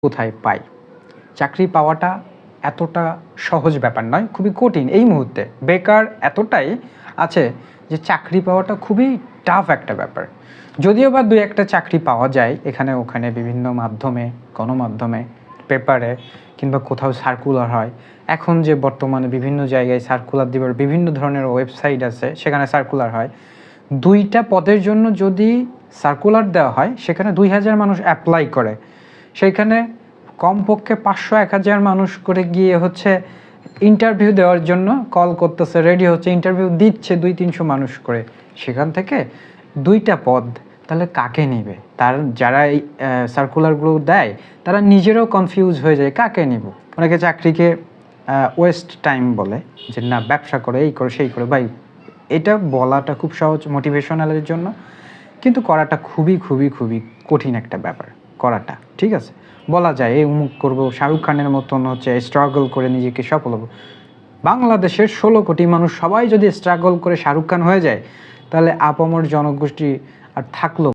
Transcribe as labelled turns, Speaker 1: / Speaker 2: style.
Speaker 1: কোথায় পাই? চাকরি পাওয়াটা এতটা সহজ ব্যাপার নয়, খুবই কঠিন। এই মুহূর্তে বেকার এতটাই আছে যে চাকরি পাওয়াটা খুবই টাফ একটা ব্যাপার। যদিও বা দুই একটা চাকরি পাওয়া যায় এখানে ওখানে, বিভিন্ন মাধ্যমে, গণমাধ্যমে, পেপারে, কিংবা কোথাও সার্কুলার হয়। এখন যে বর্তমানে বিভিন্ন জায়গায় সার্কুলার দিবার বিভিন্ন ধরনের ওয়েবসাইট আছে, সেখানে সার্কুলার হয়। 2টা পদের জন্য যদি সার্কুলার দেওয়া হয়, সেখানে 2000 মানুষ অ্যাপ্লাই করে। সেইখানে কমপক্ষে 500-1000 মানুষ করে গিয়ে ইন্টারভিউ দেওয়ার জন্য কল করতেছে, রেডি হচ্ছে, ইন্টারভিউ দিচ্ছে 200-300 মানুষ করে। সেখান থেকে 2টা পদ, তাহলে কাকে নেবে? তার যারা এই সার্কুলারগুলো দেয় তারা নিজেরাও কনফিউজ হয়ে যায়, কাকে নিব। অনেকে চাকরিকে ওয়েস্ট টাইম বলে, যে না ব্যবসা করে, এই করে, সেই করে। ভাই, এটা বলাটা খুব সহজ মোটিভেশনালের জন্য, কিন্তু করাটা খুবই খুবই খুবই কঠিন একটা ব্যাপার করাটা। ঠিক আছে, বলা যায় এই উমুক করবো, শাহরুখ খানের মতন স্ট্রাগল করে নিজেকে সফল হবো। বাংলাদেশের 16 কোটি মানুষ সবাই যদি স্ট্রাগল করে শাহরুখ খান হয়ে যায়, তাহলে আপামর জনগোষ্ঠী আর থাকলো